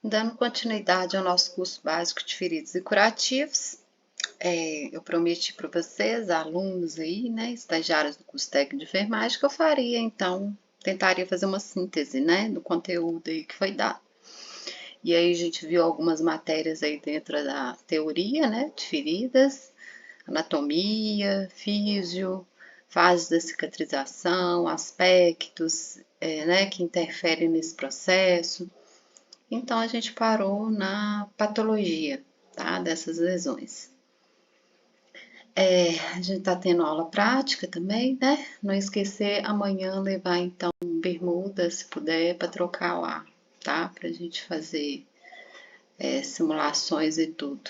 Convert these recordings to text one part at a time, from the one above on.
Dando continuidade ao nosso curso básico de feridos e curativos, eu prometi para vocês, alunos aí, né, estagiários do curso técnico de enfermagem, que eu faria, então, tentaria fazer uma síntese, né, do conteúdo aí que foi dado. E aí a gente viu algumas matérias aí dentro da teoria, né, de feridas, anatomia, físio, fases da cicatrização, aspectos, né, que interferem nesse processo. Então a gente parou na patologia, tá, dessas lesões. A gente tá tendo aula prática também, né? Não esquecer amanhã levar então bermuda, se puder, para trocar lá, tá? Pra gente fazer simulações e tudo.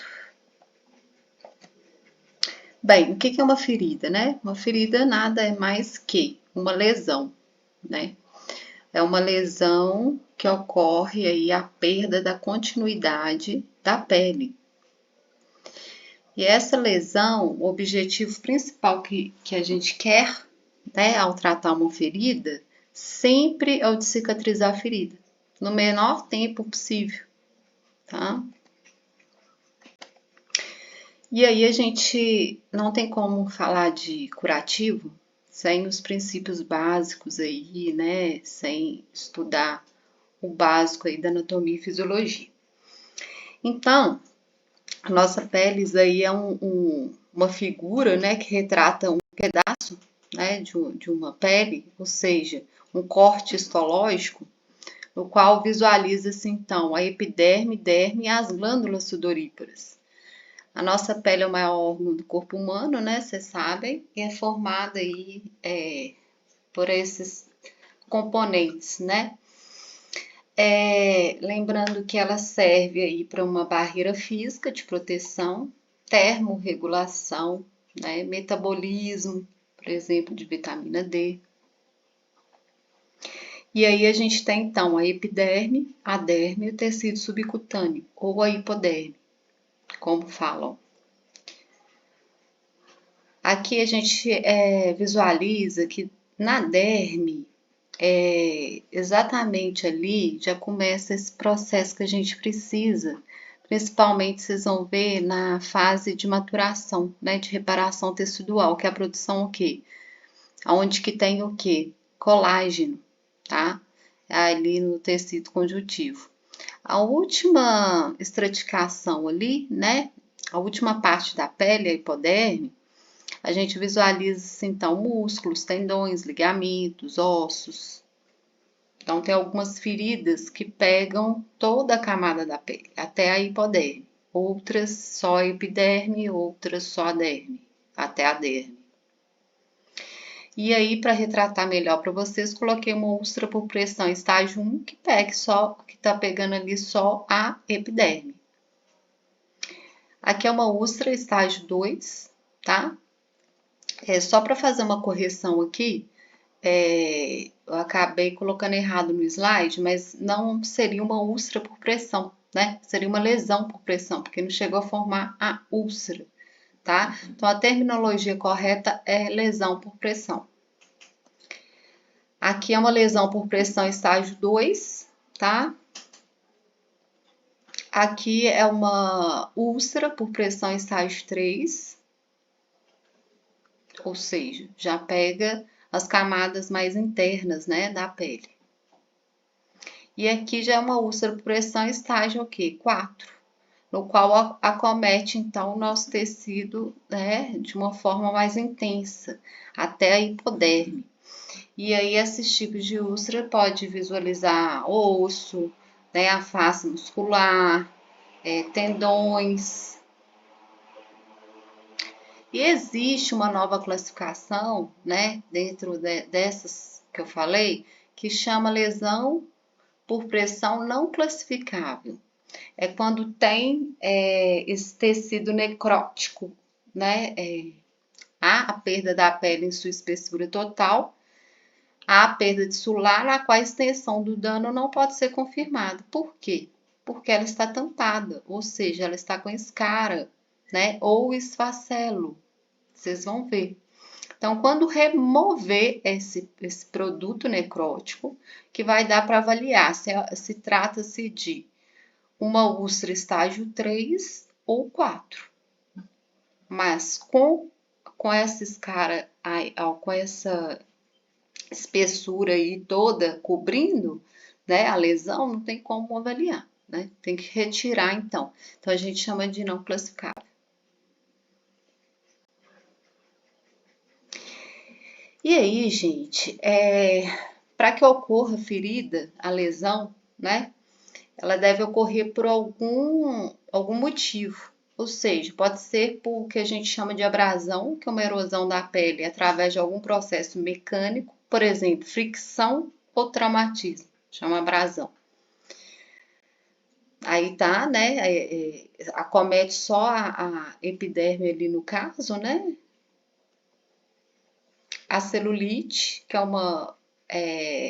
Bem, o que é uma ferida, né? Uma ferida nada é mais que uma lesão, né? É uma lesão que ocorre aí a perda da continuidade da pele. E essa lesão, o objetivo principal que a gente quer, né, ao tratar uma ferida, sempre é o de cicatrizar a ferida, no menor tempo possível, tá? E aí a gente não tem como falar de curativo sem os princípios básicos aí, né, sem estudar o básico aí da anatomia e fisiologia. Então, a nossa pele aí é uma figura, né, que retrata um pedaço, né, de uma pele, ou seja, um corte histológico, no qual visualiza-se então a epiderme, derme e as glândulas sudoríparas. A nossa pele é o maior órgão do corpo humano, né, vocês sabem, e é formada aí por esses componentes, né? Lembrando que ela serve aí para uma barreira física de proteção, termorregulação, né, metabolismo, por exemplo, de vitamina D. E aí a gente tem então a epiderme, a derme e o tecido subcutâneo, ou a hipoderme, como falam. Aqui a gente visualiza que na derme, exatamente ali já começa esse processo que a gente precisa. Principalmente vocês vão ver na fase de maturação, né, de reparação tecidual, que é a produção o quê? Onde que tem o quê? Colágeno, tá? Ali no tecido conjuntivo. A última estratificação ali, né? A última parte da pele, a hipoderme, a gente visualiza então músculos, tendões, ligamentos, ossos. Então tem algumas feridas que pegam toda a camada da pele, até a hipoderme. Outras só a epiderme, outras só a derme, até a derme. E aí, para retratar melhor para vocês, coloquei uma úlcera por pressão estágio 1 que tá pegando ali só a epiderme. Aqui é uma úlcera estágio 2, tá? Só para fazer uma correção aqui, eu acabei colocando errado no slide, mas não seria uma úlcera por pressão, né? Seria uma lesão por pressão, porque não chegou a formar a úlcera, tá? Então, a terminologia correta é lesão por pressão. Aqui é uma lesão por pressão estágio 2, tá? Aqui é uma úlcera por pressão estágio 3, ou seja, já pega as camadas mais internas, né, da pele. E aqui já é uma úlcera por pressão estágio o quê? 4, no qual acomete então o nosso tecido, né, de uma forma mais intensa, até a hipoderme. E aí, esses tipos de úlcera pode visualizar osso, né, a face muscular, tendões. E existe uma nova classificação, né, dentro dessas que eu falei, que chama lesão por pressão não classificável. É quando tem esse tecido necrótico, né, há a perda da pele em sua espessura total, há a perda de sular, a qual a extensão do dano não pode ser confirmada. Por quê? Porque ela está tampada, ou seja, ela está com escara, né? Ou esfacelo. Vocês vão ver. Então, quando remover esse produto necrótico, que vai dar para avaliar se trata-se de uma úlcera estágio 3 ou 4. Mas com essa escara, com essa espessura aí toda cobrindo, né, a lesão, não tem como avaliar, né? Tem que retirar então. Então a gente chama de não classificável. E aí, gente, para que ocorra ferida, a lesão, né? Ela deve ocorrer por algum motivo. Ou seja, pode ser por o que a gente chama de abrasão, que é uma erosão da pele através de algum processo mecânico, por exemplo, fricção ou traumatismo, chama abrasão. Aí tá, né? Acomete só a epiderme ali no caso, né? A celulite, que é uma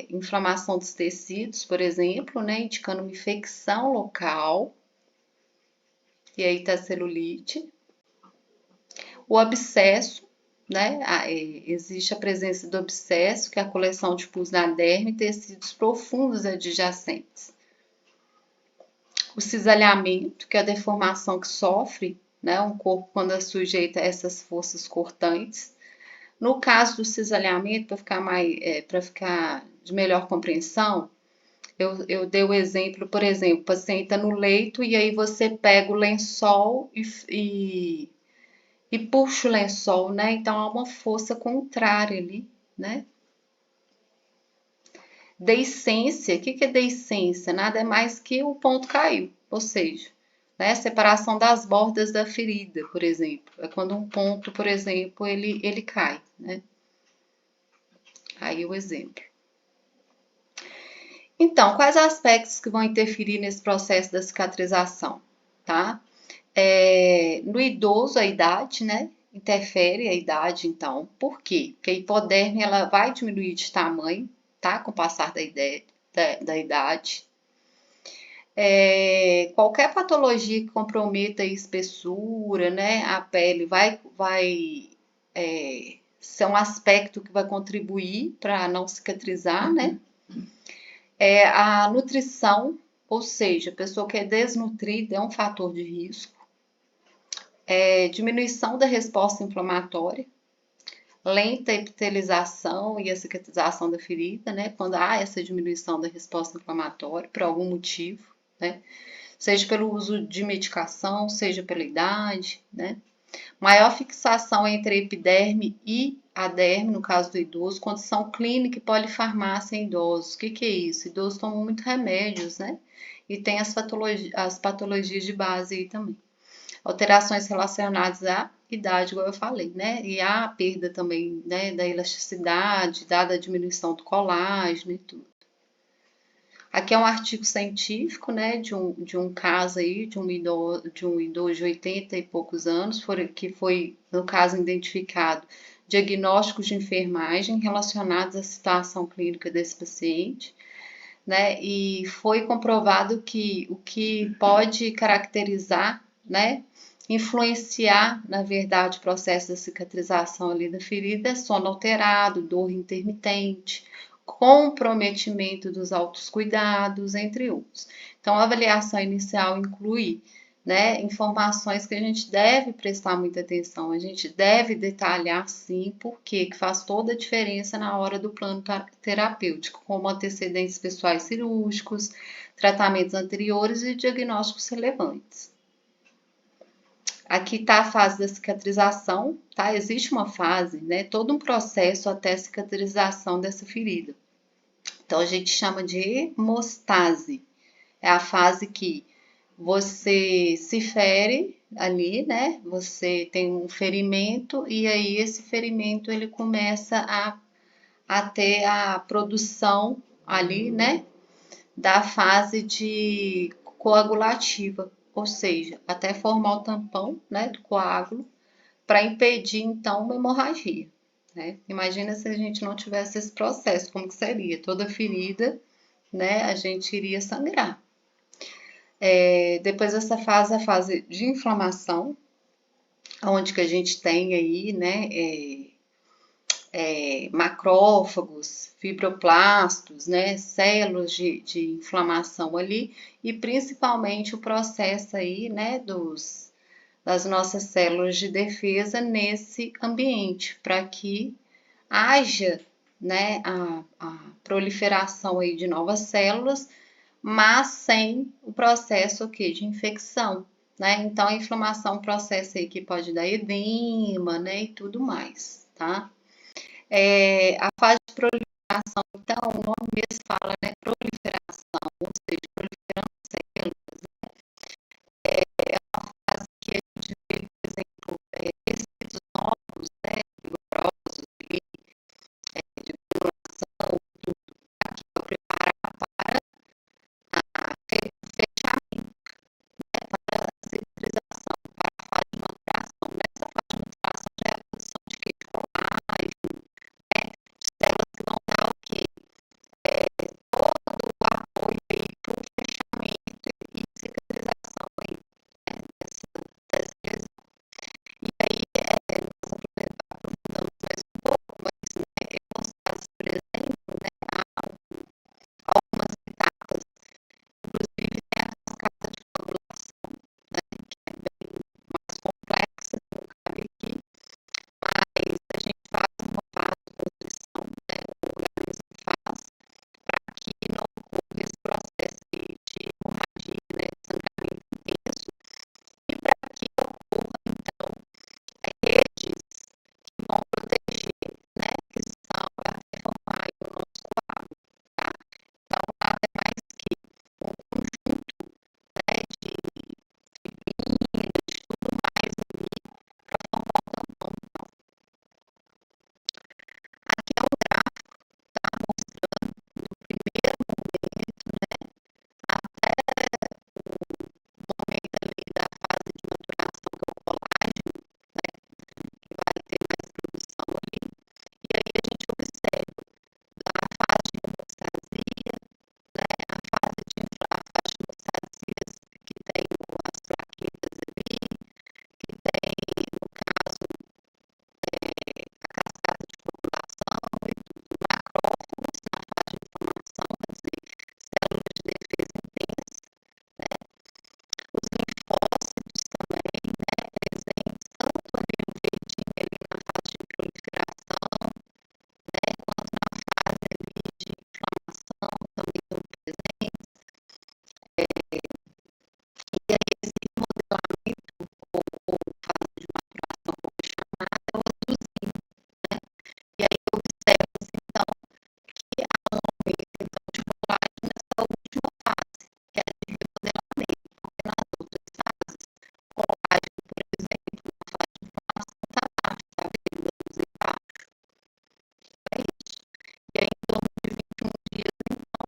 inflamação dos tecidos, por exemplo, né? Indicando uma infecção local. E aí tá a celulite. O abscesso, né? Existe a presença do abscesso, que é a coleção de pus na derme e tecidos profundos adjacentes. O cisalhamento, que é a deformação que sofre, né, um corpo quando é sujeito a essas forças cortantes. No caso do cisalhamento, para ficar de melhor compreensão, eu dei o exemplo, por exemplo, o paciente está no leito e aí você pega o lençol e puxa o lençol, né? Então há uma força contrária ali, né? Deiscência, o que é deiscência? Nada é mais que o ponto caiu, ou seja, né, separação das bordas da ferida, por exemplo. É quando um ponto, por exemplo, ele cai, né? Aí o exemplo. Então, quais aspectos que vão interferir nesse processo da cicatrização, tá? No idoso, a idade, né? Interfere a idade, então. Por quê? Porque a hipoderme, ela vai diminuir de tamanho, tá? Com o passar da idade. Qualquer patologia que comprometa a espessura, né? A pele vai ser um aspecto que vai contribuir para não cicatrizar, né? A nutrição, ou seja, a pessoa que é desnutrida é um fator de risco. Diminuição da resposta inflamatória, lenta epitelização e a cicatrização da ferida, né? Quando há essa diminuição da resposta inflamatória, por algum motivo, né? Seja pelo uso de medicação, seja pela idade, né? Maior fixação entre a epiderme e a derme, no caso do idoso, condição clínica e polifarmácia em idosos. O que é isso? Idosos tomam muito remédios, né? E tem as patologias de base aí também. Alterações relacionadas à idade, igual eu falei, né? E a perda também, né, da elasticidade, dada a diminuição do colágeno e tudo. Aqui é um artigo científico, né, de um caso aí, de um idoso de 80 e poucos anos, que foi, no caso, identificado diagnósticos de enfermagem relacionados à situação clínica desse paciente, né, e foi comprovado que o que pode caracterizar, né, influenciar, na verdade, o processo da cicatrização ali da ferida é sono alterado, dor intermitente, comprometimento dos autocuidados, entre outros. Então, a avaliação inicial inclui, né, informações que a gente deve prestar muita atenção, a gente deve detalhar sim, porque que faz toda a diferença na hora do plano terapêutico, como antecedentes pessoais cirúrgicos, tratamentos anteriores e diagnósticos relevantes. Aqui está a fase da cicatrização, tá? Existe uma fase, né? Todo um processo até a cicatrização dessa ferida. Então, a gente chama de hemostase. É a fase que você se fere ali, né? Você tem um ferimento e aí esse ferimento ele começa a ter a produção ali, né? Da fase de coagulativa, ou seja, até formar o tampão, né, do coágulo, para impedir então uma hemorragia, né? Imagina se a gente não tivesse esse processo, como que seria? Toda ferida, né, a gente iria sangrar. Depois dessa fase, a fase de inflamação, onde que a gente tem aí, né, macrófagos, fibroblastos, né, células de inflamação ali, e principalmente o processo aí, né, das nossas células de defesa nesse ambiente, para que haja, né, a proliferação aí de novas células, mas sem o processo aqui de infecção, né? Então a inflamação é um processo aí que pode dar edema, né, e tudo mais, tá? A fase de proliferação, então, o nome mesmo fala, né, proliferação, ou seja, proliferando células, fase que a gente vê, por exemplo, tecidos novos, né, fibrosos, de granulação, aqui para preparar para fechamento, para a cicatrização, para a fase de maturação. Nessa fase de maturação já é a produção de queijo colágeno, né, de células que vão dar o quê? Todo o apoio aí para o fechamento e cicatrização aí, né, dessa lesão. E aí, nós aprofundamos mais um pouco, mas é mostrado, por exemplo, né, algumas etapas, inclusive tem a cascata de coagulação, né, que é bem mais complexa, que não cabe aqui, mas a gente faz uma vasoconstrição, né, o organismo faz para que não ocorra esse processo aí de hemorragia, né, de sangramento intenso, e para que ocorra, então, redes que vão proteger, né, que são até formar o nosso coágulo, tá? Então, nada mais que um conjunto, né, de fibrinhas, de tudo mais ali, para formar o tampão. Então, aqui é um gráfico, tá? Mostrando do primeiro momento, né, até o momento ali da fase de maturação, que é o colágeno, né, que vai ter mais produção ali. E aí a gente observa a fase de hemostasia, né, a fase de hemostasias, que tem as plaquetas ali, que tem, no caso, a cascata de coagulação e tudo, macrófagos na fase de inflamação, quer dizer, células de defesa intensa, né? Os linfócitos também, né, presentes tanto ali no verdinho ali na fase de proliferação, né, quanto na fase ali de inflamação também estão presentes. E aí esse remodelamento ou fase de maturação, como é chamada, é o azulzinho, né? E aí observa-se então que há um aumento então, de colágeno nessa última fase, que é a de remodelamento, porque nas outras fases, colágeno, por exemplo, na fase de inflamação está baixo, está vermelho embaixo, é isso. E aí, em torno de 21 dias, então,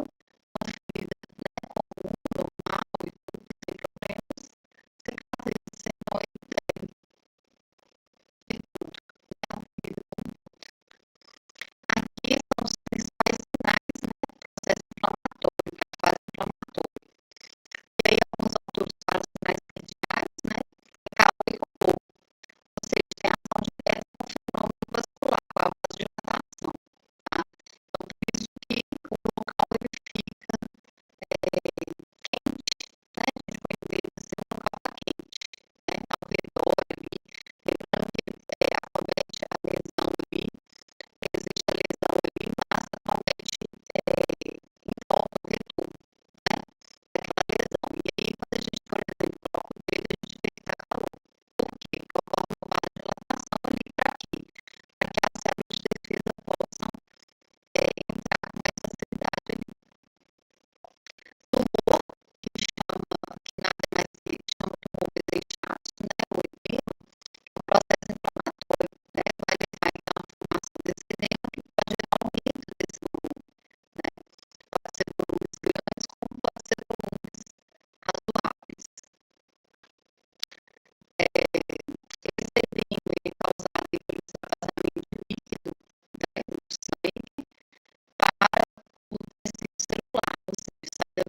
uma ferida, né, comum, normal e tudo, sem problemas, cicatriza sem dor e leve e tudo, né, a ferida como aqui são os principais sinais, né, do processo inflamatório, da fase inflamatória. E aí alguns autores falam sinais cardiais, né, calma e corpo, ou seja, tem ação direta com o fenômeno vascular, com a vasodilatação, tá? Então, por isso que o local ele fica quente, né, a gente pode ver assim, o local está quente, né, ao redor ali, lembrando que acomete a lesão ali, existe a lesão ali, mas acomete em volta ao redor, né, daquela lesão. E aí, quando a gente, por exemplo, coloca o dedo, a gente vê que está calor. Por quê? Porque ocorre uma vasodilatação ali para quê? Para que as células de defesa possam entrar com mais facilidade ali. Tumor, que nada mais que chama tumor desejável, né, o edema, o processo inflamatório, né, vai levar então à formação desse edema, que pode gerar aumento desse volume, né? Pode ser volumes grandes, como pode ser volumes razoáveis. Esse edema ele é causado pelo extravasamento líquido, né, do sangue para o tecido celular, ou seja, sai